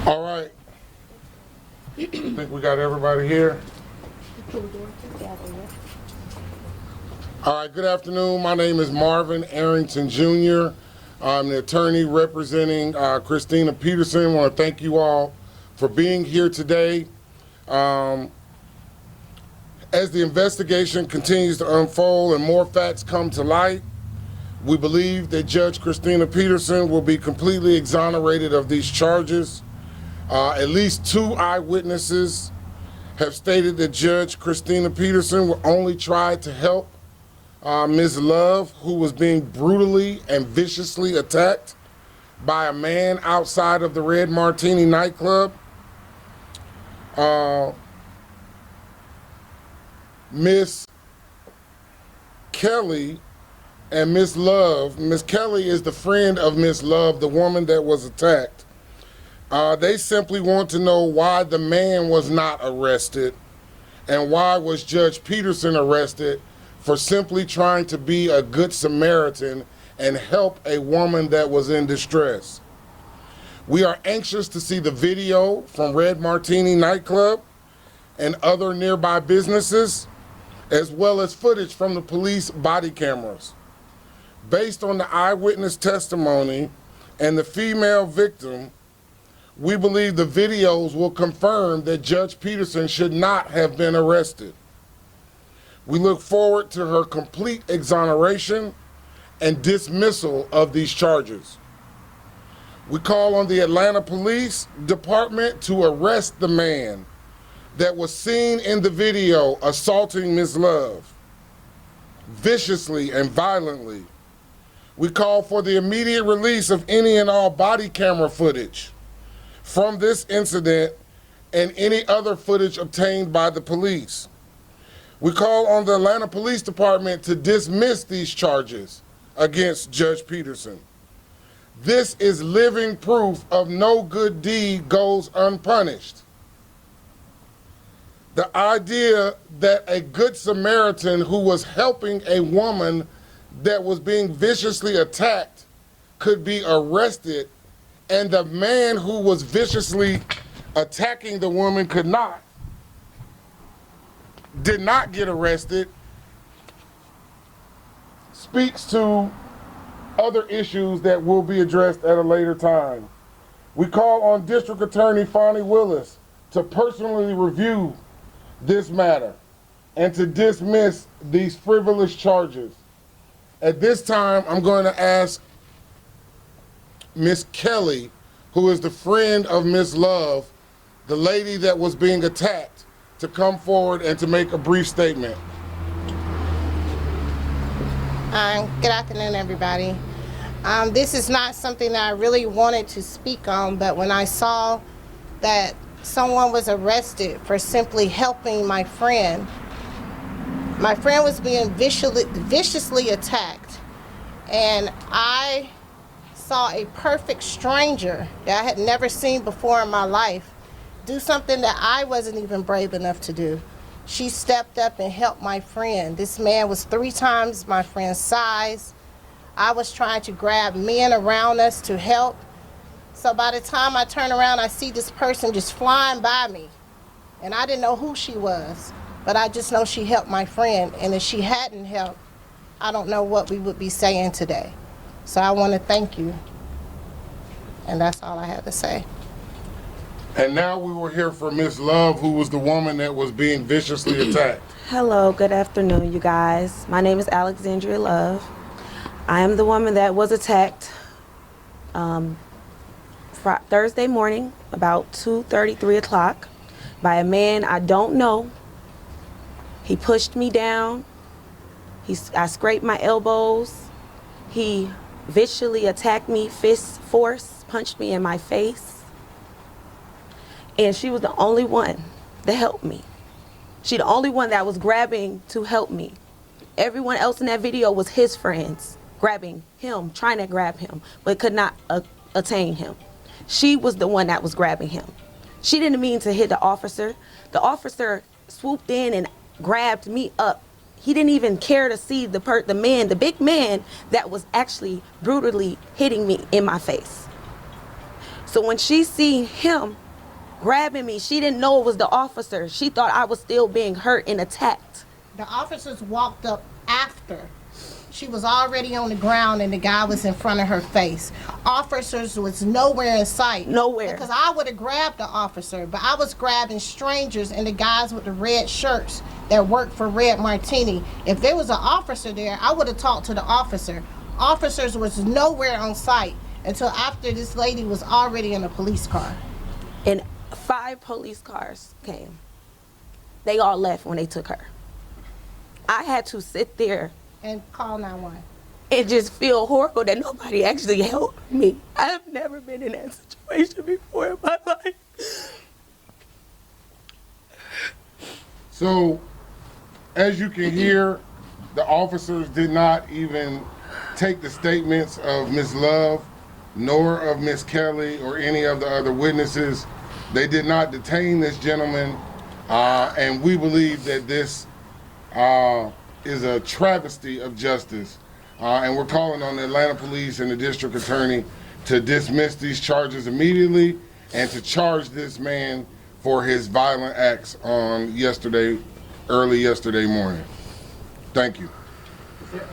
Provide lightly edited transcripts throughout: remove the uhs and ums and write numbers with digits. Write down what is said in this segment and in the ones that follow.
All right. I think we got everybody here. All right, good afternoon. My name is Marvin Arrington Jr. I'm the attorney representing Christina Peterson. I want to thank you all for being here today. As the investigation continues to unfold and more facts come to light, we believe that Judge Christina Peterson will be completely exonerated of these charges. At least 2 eyewitnesses have stated that Judge Christina Peterson will only try to help Ms. Love, who was being brutally and viciously attacked by a man outside of the Red Martini nightclub. Ms. Kelly and Ms. Love, Ms. Kelly is the friend of Ms. Love, the woman that was attacked. They simply want to know why the man was not arrested and why was Judge Peterson arrested for simply trying to be a good Samaritan and help a woman that was in distress. We are anxious to see the video from Red Martini nightclub and other nearby businesses, as well as footage from the police body cameras. Based on the eyewitness testimony and the female victim, we believe the videos will confirm that Judge Peterson should not have been arrested. We look forward to her complete exoneration and dismissal of these charges. We call on the Atlanta Police Department to arrest the man that was seen in the video assaulting Ms. Love viciously and violently. We call for the immediate release of any and all body camera footage from this incident and any other footage obtained by the police. We call on the Atlanta Police Department to dismiss these charges against Judge Peterson. This is living proof of no good deed goes unpunished. The idea that a good Samaritan who was helping a woman that was being viciously attacked could be arrested and the man who was viciously attacking the woman did not get arrested speaks to other issues that will be addressed at a later time. We call on District Attorney Fonnie Willis to personally review this matter and to dismiss these frivolous charges. At this time, I'm going to ask Ms. Kelly, who is the friend of Ms. Love, the lady that was being attacked, to come forward and to make a brief statement. Good afternoon, everybody. This is not something that I really wanted to speak on, but when I saw that someone was arrested for simply helping my friend was being viciously attacked, and I saw a perfect stranger that I had never seen before in my life do something that I wasn't even brave enough to do. She stepped up and helped my friend. This man was 3 times my friend's size. I was trying to grab men around us to help. So by the time I turn around, I see this person just flying by me. And I didn't know who she was, but I just know she helped my friend. And if she hadn't helped, I don't know what we would be saying today. So I want to thank you. And that's all I have to say. And now we will hear from Ms. Love, who was the woman that was being viciously attacked. Hello, good afternoon, you guys. My name is Alexandria Love. I am the woman that was attacked Thursday morning, about 2:30, 3 o'clock, by a man I don't know. He pushed me down. I scraped my elbows. He viciously attacked me, fist force, punched me in my face. And she was the only one that helped me. She the only one that was grabbing to help me. Everyone else in that video was his friends, grabbing him, trying to grab him, but could not attain him. She was the one that was grabbing him. She didn't mean to hit the officer. The officer swooped in and grabbed me up. He didn't even care to see the big man that was actually brutally hitting me in my face. So when she seen him grabbing me, she didn't know it was the officer. She thought I was still being hurt and attacked. The officers walked up after. She was already on the ground and the guy was in front of her face. Officers was nowhere in sight. Nowhere. Because I would have grabbed the officer, but I was grabbing strangers and the guys with the red shirts that worked for Red Martini. If there was an officer there, I would have talked to the officer. Officers was nowhere on site until after this lady was already in a police car. And 5 police cars came. They all left when they took her. I had to sit there And call 911. and just feel horrible that nobody actually helped me. I've never been in that situation before in my life. So, as you can hear, the officers did not even take the statements of Ms. Love, nor of Ms. Kelly or any of the other witnesses. They did not detain this gentleman, and we believe that this is a travesty of justice. And we're calling on the Atlanta Police and the District Attorney to dismiss these charges immediately and to charge this man for his violent acts on early yesterday morning. Thank you.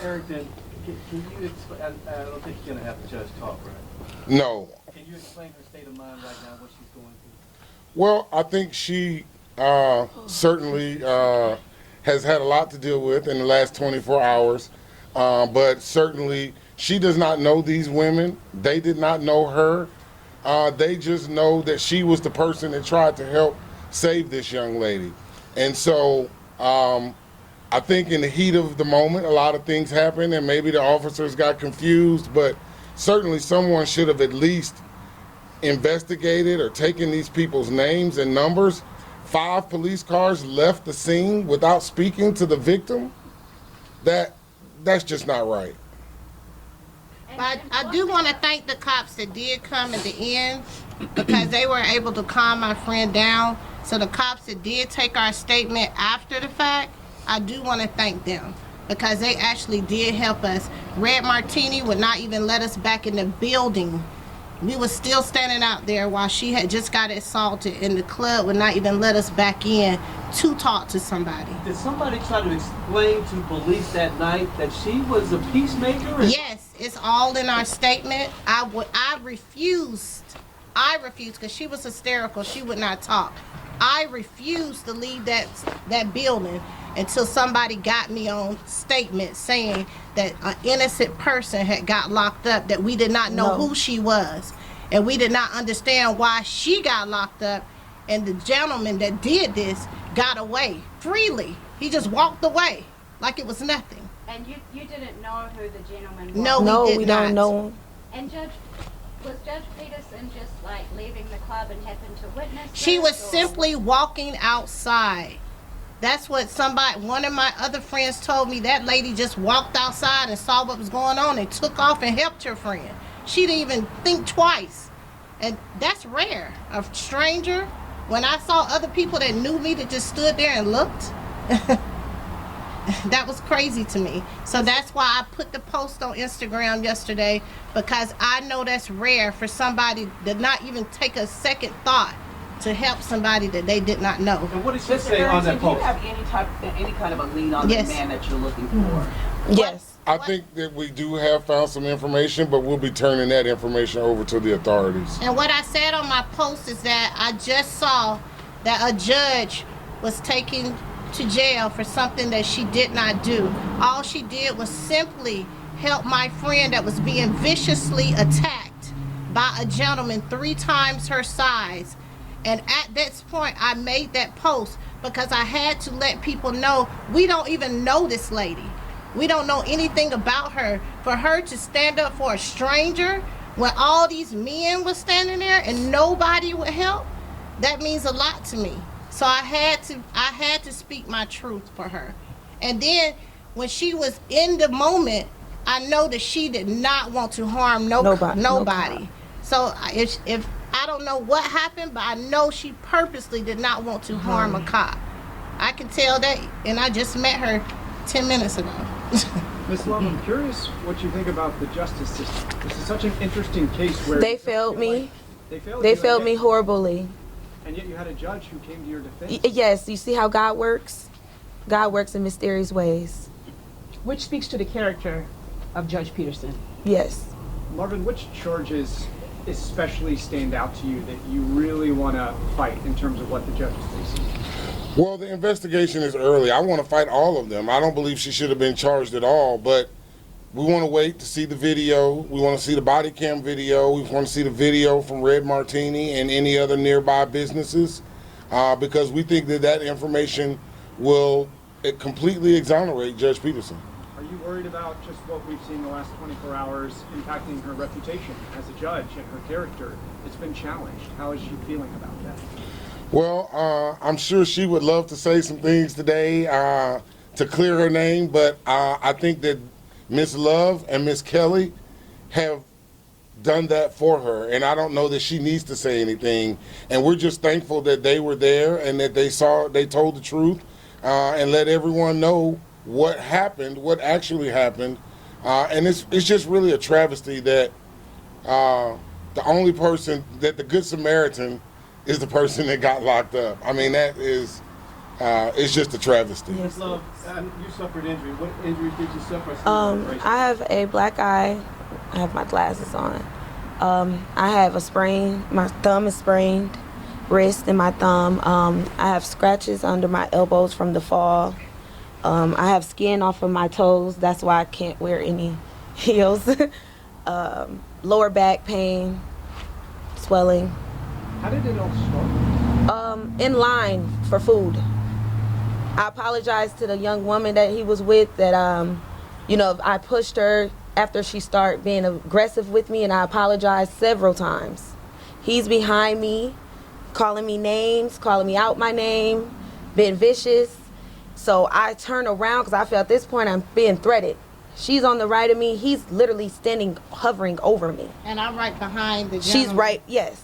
Eric, then, can you explain, I don't think you're going to have the judge talk, right? No. Can you explain her state of mind right now, what she's going through? Well, I think she certainly has had a lot to deal with in the last 24 hours, but certainly she does not know these women. They did not know her. They just know that she was the person that tried to help save this young lady. And so I think in the heat of the moment, a lot of things happened and maybe the officers got confused, but certainly someone should have at least investigated or taken these people's names and numbers. 5 police cars left the scene without speaking to the victim. That's just not right. But I do want to thank the cops that did come at the end because they were able to calm my friend down. So the cops that did take our statement after the fact, I do want to thank them because they actually did help us. Red Martini would not even let us back in the building. We were still standing out there while she had just got assaulted, and the club would not even let us back in to talk to somebody. Did somebody try to explain to police that night that she was a peacemaker? Yes, it's all in our statement. I refused because she was hysterical. She would not talk. I refused to leave that building until somebody got me on statement saying that an innocent person had got locked up, that we did not know who she was, and we did not understand why she got locked up, and the gentleman that did this got away freely. He just walked away like it was nothing. And you didn't know who the gentleman was? No, we don't know. And was Judge Peterson just like leaving the club and happened to witness She this, was or- simply walking outside. That's what one of my other friends told me. That lady just walked outside and saw what was going on and took off and helped her friend. She didn't even think twice. And that's rare. A stranger, when I saw other people that knew me that just stood there and looked, that was crazy to me. So that's why I put the post on Instagram yesterday, because I know that's rare for somebody to not even take a second thought to help somebody that they did not know. And what did she say on that Do you post? have any kind of a lead on Yes. the man that you're looking for? Yes. I think that we do have found some information, but we'll be turning that information over to the authorities. And what I said on my post is that I just saw that a judge was taken to jail for something that she did not do. All she did was simply help my friend that was being viciously attacked by a gentleman 3 times her size. And at this point, I made that post because I had to let people know we don't even know this lady. We don't know anything about her. For her to stand up for a stranger when all these men were standing there and nobody would help, that means a lot to me. So I had to speak my truth for her. And then when she was in the moment, I know that she did not want to harm nobody. So if I don't know what happened, but I know she purposely did not want to harm a cop. I can tell that, and I just met her 10 minutes ago. Ms. Love, I'm curious what you think about the justice system. This is such an interesting case where They failed me. They failed me horribly. And yet you had a judge who came to your defense. Yes, you see how God works? God works in mysterious ways. Which speaks to the character of Judge Peterson. Yes. Marvin, which charges especially stand out to you that you really want to fight in terms of what the judge is facing? Well, the investigation is early. I want to fight all of them. I don't believe she should have been charged at all, but we want to wait to see the video. We want to see the body cam video. We want to see the video from Red Martini and any other nearby businesses because we think that that information will completely exonerate Judge Peterson. Are you worried about just what we've seen the last 24 hours impacting her reputation as a judge and her character? It's been challenged. How is she feeling about that? Well, I'm sure she would love to say some things today to clear her name, but I think that Miss Love and Miss Kelly have done that for her, and I don't know that she needs to say anything. And we're just thankful that they were there and that they told the truth and let everyone know what happened, what actually happened. And it's just really a travesty that the only person, that the Good Samaritan is the person that got locked up. I mean, that is, it's just a travesty. Yes. Love, you suffered injury. What injuries did you suffer? I have a black eye. I have my glasses on. I have a sprain. My thumb is sprained, wrist and my thumb. I have scratches under my elbows from the fall. I have skin off of my toes. That's why I can't wear any heels. Lower back pain, swelling. How did it all start? In line for food. I apologized to the young woman that he was with that, I pushed her after she started being aggressive with me, and I apologized several times. He's behind me, calling me names, calling me out my name, being vicious. So I turned around because I felt at this point I'm being threatened. She's on the right of me. He's literally standing, hovering over me. And I'm right behind the gentleman. She's right, yes.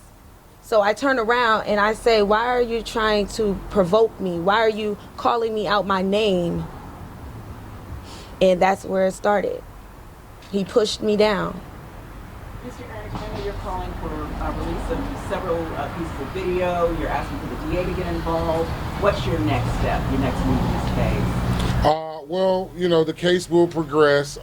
So I turn around and I say, why are you trying to provoke me? Why are you calling me out my name? And that's where it started. He pushed me down. Mr. Alexandria, you're calling for release of several pieces of video. You're asking for the DA to get involved. What's your next step, your next move in this case? Well, the case will progress.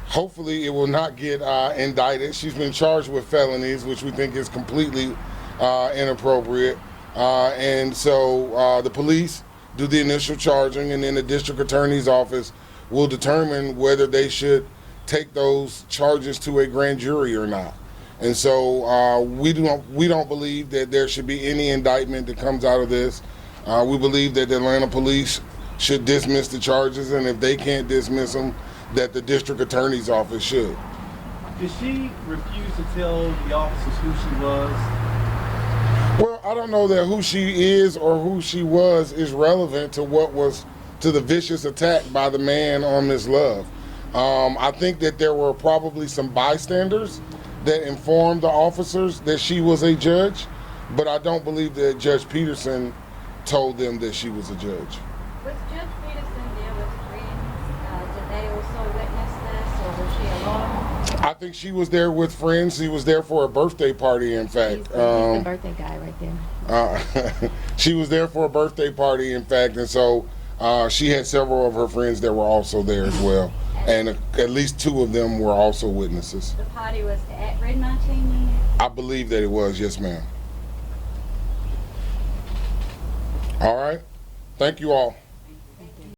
Hopefully it will not get indicted. She's been charged with felonies, which we think is completely inappropriate. And so the police do the initial charging, and then the district attorney's office will determine whether they should take those charges to a grand jury or not. And so we don't believe that there should be any indictment that comes out of this. We believe that the Atlanta police should dismiss the charges, and if they can't dismiss them, that the district attorney's office should. Did she refuse to tell the officers who she was? Well, I don't know that who she is or who she was is relevant to the vicious attack by the man on Miss Love. I think that there were probably some bystanders that informed the officers that she was a judge, but I don't believe that Judge Peterson told them that she was a judge. Was Judge Peterson there with friends? Did they also witness this, or was she alone? I think she was there with friends. She was there for a birthday party, in fact. He's the birthday guy right there. She was there for a birthday party, in fact, and so she had several of her friends that were also there as well. And at least two of them were also witnesses. The party was at Red Martini? I believe that it was, yes, ma'am. All right. Thank you all.